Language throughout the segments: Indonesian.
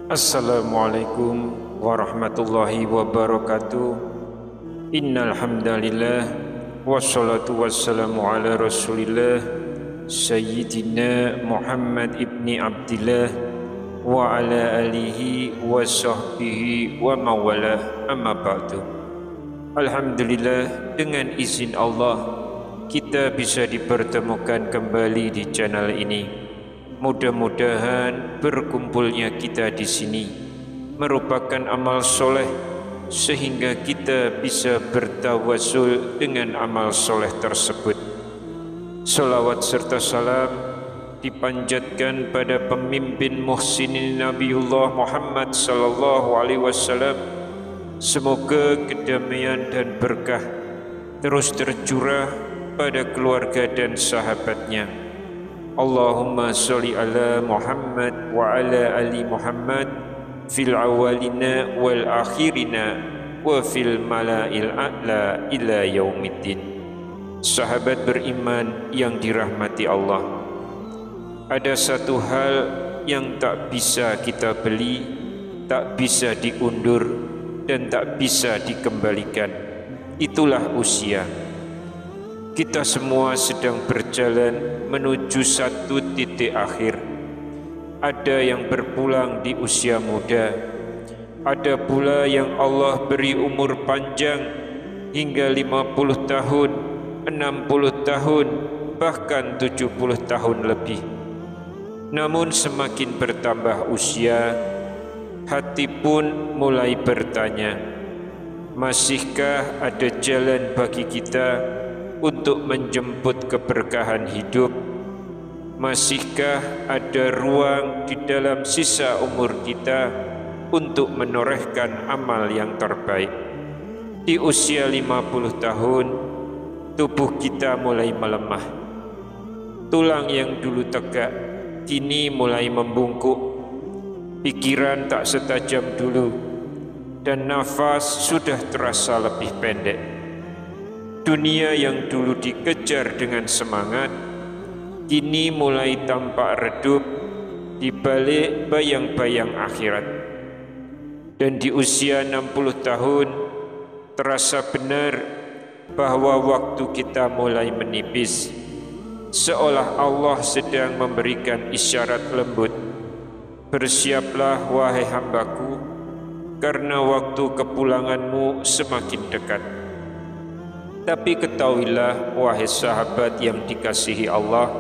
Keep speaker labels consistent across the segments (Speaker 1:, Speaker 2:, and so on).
Speaker 1: Assalamualaikum warahmatullahi wabarakatuh. Innal hamdalillah wassalatu wassalamu ala Rasulillah Sayyidina Muhammad ibni Abdillah wa ala alihi wa sahbihi wa mawalah, amma ba'du. Alhamdulillah, dengan izin Allah kita bisa dipertemukan kembali di channel ini. Mudah-mudahan berkumpulnya kita di sini merupakan amal soleh sehingga kita bisa bertawassul dengan amal soleh tersebut. Salawat serta salam dipanjatkan pada pemimpin muhsinin Nabiullah Muhammad sallallahu alaihi wasallam. Semoga kedamaian dan berkah terus tercurah pada keluarga dan sahabatnya. Allahumma sholli ala Muhammad wa ala ali Muhammad fil awalina wal akhirina wa fil mala'il a'la ila yaumiddin. Sahabat beriman yang dirahmati Allah, ada satu hal yang tak bisa kita beli, tak bisa diundur, dan tak bisa dikembalikan. Itulah usia. Kita semua sedang berjalan menuju satu titik akhir. Ada yang berpulang di usia muda, ada pula yang Allah beri umur panjang hingga 50 tahun, 60 tahun, bahkan 70 tahun lebih. Namun semakin bertambah usia, hati pun mulai bertanya, masihkah ada jalan bagi kita untuk menjemput keberkahan hidup? Masihkah ada ruang di dalam sisa umur kita untuk menorehkan amal yang terbaik? Di usia 50 tahun, tubuh kita mulai melemah. Tulang yang dulu tegak kini mulai membungkuk. Pikiran tak setajam dulu, dan nafas sudah terasa lebih pendek. Dunia yang dulu dikejar dengan semangat kini mulai tampak redup di balik bayang-bayang akhirat. Dan di usia 60 tahun terasa benar bahwa waktu kita mulai menipis, seolah Allah sedang memberikan isyarat lembut. Bersiaplah wahai hambaku, karena waktu kepulanganmu semakin dekat. Tapi ketahuilah wahai sahabat yang dikasihi Allah,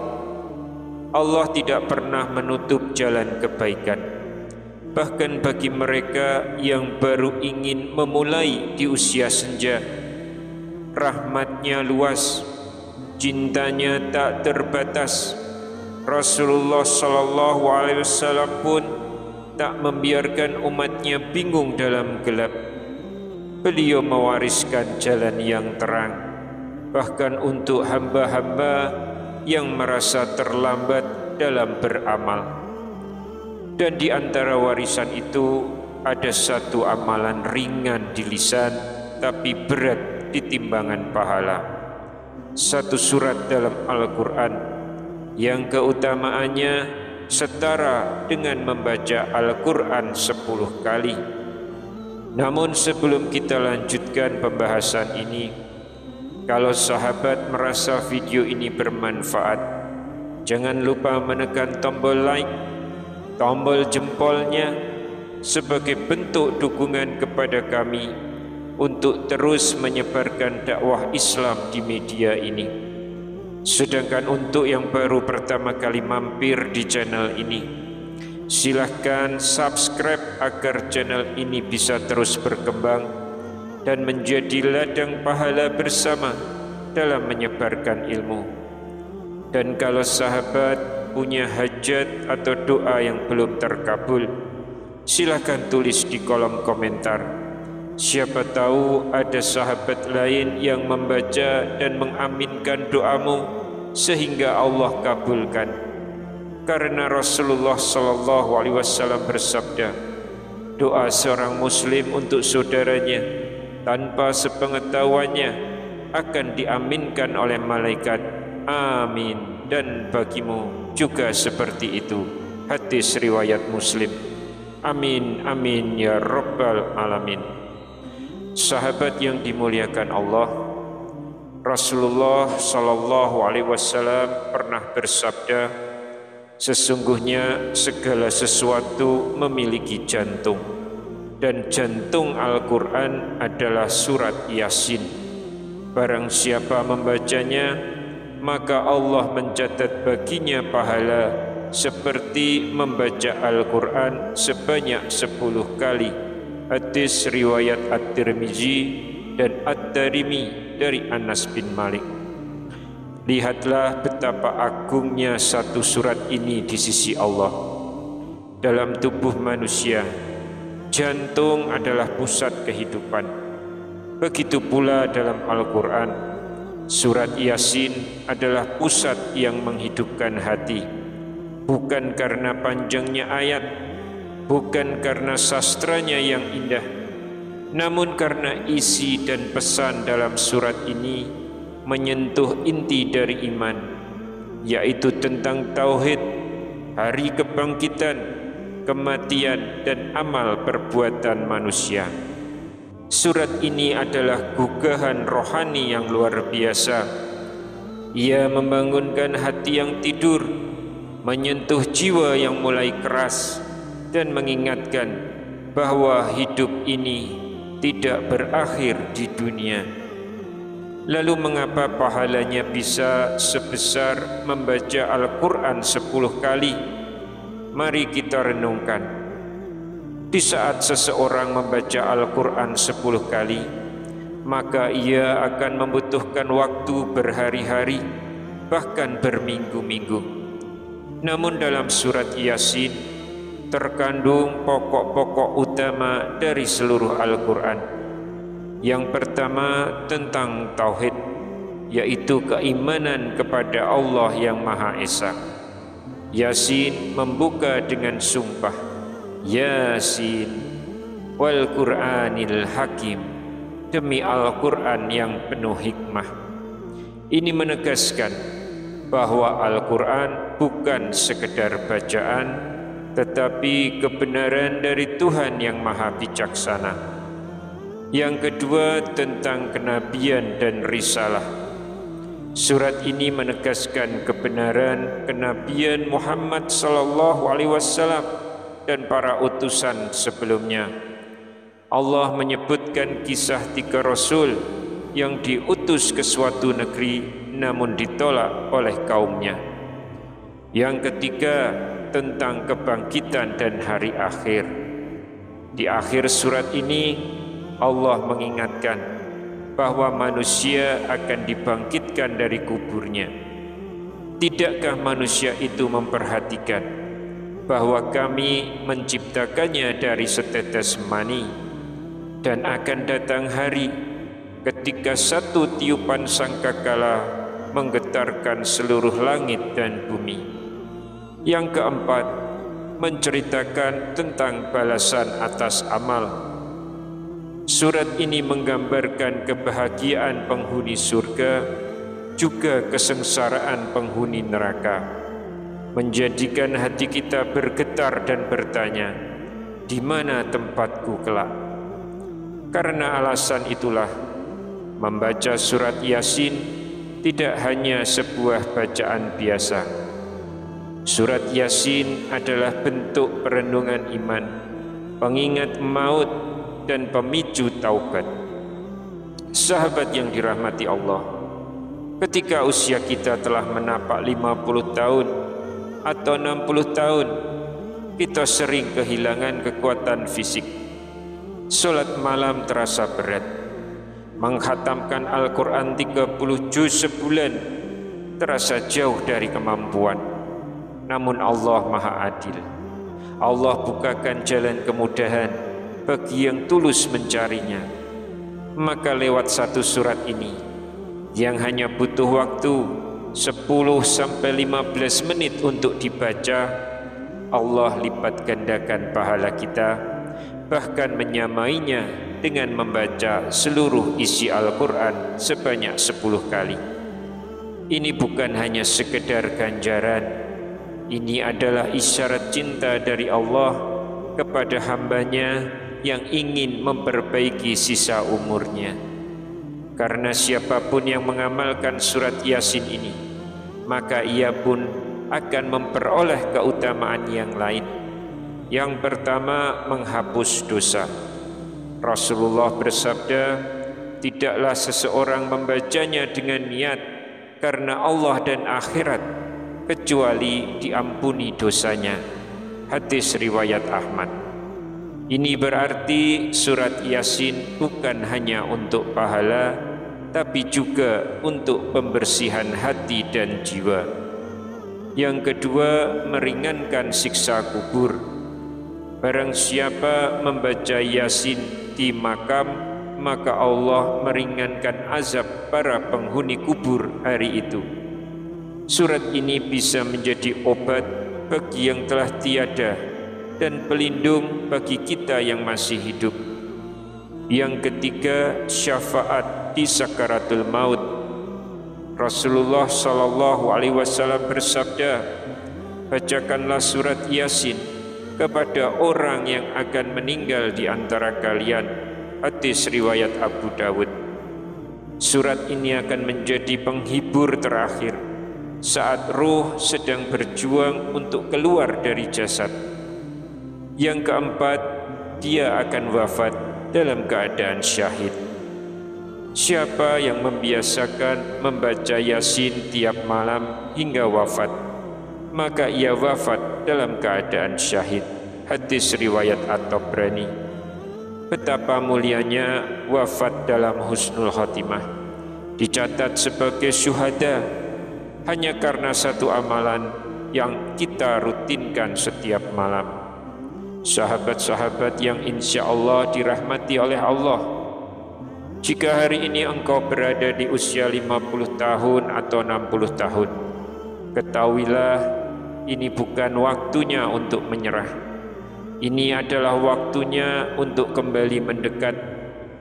Speaker 1: Allah tidak pernah menutup jalan kebaikan. Bahkan bagi mereka yang baru ingin memulai di usia senja, rahmatnya luas, cintanya tak terbatas. Rasulullah sallallahu alaihi wasallam pun tak membiarkan umatnya bingung dalam gelap. Beliau mewariskan jalan yang terang, bahkan untuk hamba-hamba yang merasa terlambat dalam beramal. Dan di antara warisan itu ada satu amalan ringan di lisan tapi berat di timbangan pahala. Satu surat dalam Al-Quran yang keutamaannya setara dengan membaca Al-Quran 10 kali. Namun sebelum kita lanjutkan pembahasan ini, kalau sahabat merasa video ini bermanfaat, jangan lupa menekan tombol like, tombol jempolnya sebagai bentuk dukungan kepada kami untuk terus menyebarkan dakwah Islam di media ini. Sedangkan untuk yang baru pertama kali mampir di channel ini, silahkan subscribe agar channel ini bisa terus berkembang dan menjadi ladang pahala bersama dalam menyebarkan ilmu. Dan kalau sahabat punya hajat atau doa yang belum terkabul, silahkan tulis di kolom komentar. Siapa tahu ada sahabat lain yang membaca dan mengaminkan doamu sehingga Allah kabulkan. Karena Rasulullah sallallahu alaihi wasallam bersabda, doa seorang muslim untuk saudaranya tanpa sepengetahuannya akan diaminkan oleh malaikat. Amin. Dan bagimu juga seperti itu. Hadis riwayat Muslim. Amin amin ya rabbal alamin. Sahabat yang dimuliakan Allah, Rasulullah sallallahu alaihi wasallam pernah bersabda, sesungguhnya segala sesuatu memiliki jantung, dan jantung Al-Quran adalah surat Yasin. Barang siapa membacanya, maka Allah mencatat baginya pahala seperti membaca Al-Quran sebanyak 10 kali. Hadis riwayat At-Tirmizi dan Ad-Darimi dari Anas bin Malik. Lihatlah betapa agungnya satu surat ini di sisi Allah. Dalam tubuh manusia, jantung adalah pusat kehidupan. Begitu pula dalam Al-Quran, surat Yasin adalah pusat yang menghidupkan hati. Bukan karena panjangnya ayat, bukan karena sastranya yang indah, namun karena isi dan pesan dalam surat ini menyentuh inti dari iman, yaitu tentang tauhid, hari kebangkitan, kematian, dan amal perbuatan manusia. Surat ini adalah gugahan rohani yang luar biasa. Ia membangunkan hati yang tidur, menyentuh jiwa yang mulai keras, dan mengingatkan bahwa hidup ini tidak berakhir di dunia. Lalu mengapa pahalanya bisa sebesar membaca Al-Quran 10 kali? Mari kita renungkan. Di saat seseorang membaca Al-Quran 10 kali, maka ia akan membutuhkan waktu berhari-hari, bahkan berminggu-minggu. Namun dalam surat Yasin terkandung pokok-pokok utama dari seluruh Al-Quran. Yang pertama tentang tauhid, yaitu keimanan kepada Allah yang Maha Esa. Yasin membuka dengan sumpah, Yasin wal Qur'anil Hakim, demi Al-Quran yang penuh hikmah. Ini menegaskan bahwa Al-Quran bukan sekedar bacaan, tetapi kebenaran dari Tuhan yang Maha Bijaksana. Yang kedua tentang kenabian dan risalah. Surat ini menegaskan kebenaran kenabian Muhammad sallallahu alaihi wasallam dan para utusan sebelumnya. Allah menyebutkan kisah 3 rasul yang diutus ke suatu negeri namun ditolak oleh kaumnya. Yang ketiga tentang kebangkitan dan hari akhir. Di akhir surat ini Allah mengingatkan bahwa manusia akan dibangkitkan dari kuburnya. Tidakkah manusia itu memperhatikan bahwa kami menciptakannya dari setetes mani, dan akan datang hari ketika satu tiupan sangkakala menggetarkan seluruh langit dan bumi. Yang keempat, menceritakan tentang balasan atas amal. Surat ini menggambarkan kebahagiaan penghuni surga, juga kesengsaraan penghuni neraka, menjadikan hati kita bergetar dan bertanya, di mana tempatku kelak? Karena alasan itulah, membaca surat Yasin tidak hanya sebuah bacaan biasa. Surat Yasin adalah bentuk perenungan iman, pengingat maut, dan pemicu taubat. Sahabat yang dirahmati Allah, ketika usia kita telah menapak 50 tahun atau 60 tahun, kita sering kehilangan kekuatan fisik. Salat malam terasa berat. Menghatamkan Al-Quran 30 juz sebulan terasa jauh dari kemampuan. Namun Allah Maha Adil. Allah bukakan jalan kemudahan bagi yang tulus mencarinya. Maka lewat satu surat ini yang hanya butuh waktu 10-15 menit untuk dibaca, Allah lipat gandakan pahala kita, bahkan menyamainya dengan membaca seluruh isi Al-Quran sebanyak 10 kali. Ini bukan hanya sekedar ganjaran, Ini adalah isyarat cinta dari Allah kepada hambanya yang ingin memperbaiki sisa umurnya. Karena siapapun yang mengamalkan surat Yasin ini, maka ia pun akan memperoleh keutamaan yang lain. Yang pertama, menghapus dosa. Rasulullah bersabda, tidaklah seseorang membacanya dengan niat karena Allah dan akhirat, kecuali diampuni dosanya. Hadis riwayat Ahmad. Ini berarti surat Yasin bukan hanya untuk pahala, tapi juga untuk pembersihan hati dan jiwa. Yang kedua, meringankan siksa kubur. Barang siapa membaca Yasin di makam, maka Allah meringankan azab para penghuni kubur hari itu. Surat ini bisa menjadi obat bagi yang telah tiada dan pelindung bagi kita yang masih hidup. Yang ketiga, syafaat di sakaratul maut. Rasulullah SAW bersabda, bacakanlah surat Yasin kepada orang yang akan meninggal di antara kalian. Hadis riwayat Abu Dawud. Surat ini akan menjadi penghibur terakhir saat ruh sedang berjuang untuk keluar dari jasad. Yang keempat, dia akan wafat dalam keadaan syahid. Siapa yang membiasakan membaca Yasin tiap malam hingga wafat, maka ia wafat dalam keadaan syahid. Hadis riwayat At-Tabrani. Betapa mulianya wafat dalam husnul khotimah, dicatat sebagai syuhada hanya karena satu amalan yang kita rutinkan setiap malam. Sahabat-sahabat yang insya Allah dirahmati oleh Allah, jika hari ini engkau berada di usia 50 tahun atau 60 tahun, ketahuilah ini bukan waktunya untuk menyerah. Ini adalah waktunya untuk kembali mendekat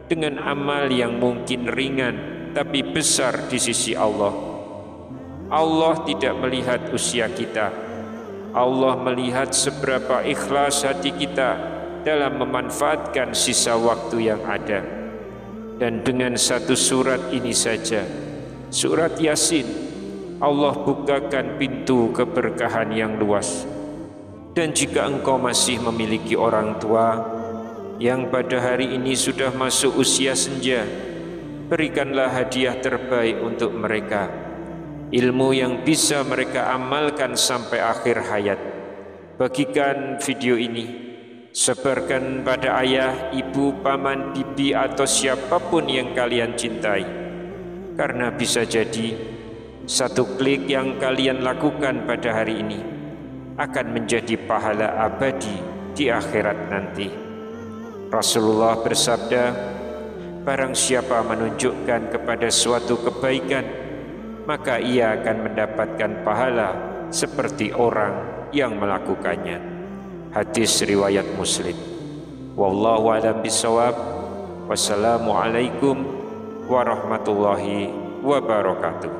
Speaker 1: dengan amal yang mungkin ringan tapi besar di sisi Allah. Allah tidak melihat usia kita. Allah melihat seberapa ikhlas hati kita dalam memanfaatkan sisa waktu yang ada. Dan dengan satu surat ini saja, surat Yasin, Allah bukakan pintu keberkahan yang luas. Dan jika engkau masih memiliki orang tua yang pada hari ini sudah masuk usia senja, berikanlah hadiah terbaik untuk mereka, ilmu yang bisa mereka amalkan sampai akhir hayat. Bagikan video ini, sebarkan pada ayah, ibu, paman, bibi atau siapapun yang kalian cintai. Karena bisa jadi satu klik yang kalian lakukan pada hari ini akan menjadi pahala abadi di akhirat nanti. Rasulullah bersabda, barang siapa menunjukkan kepada suatu kebaikan, maka ia akan mendapatkan pahala seperti orang yang melakukannya. Hadis riwayat Muslim. Wallahu a'lam bishawab. Wassalamualaikum warahmatullahi wabarakatuh.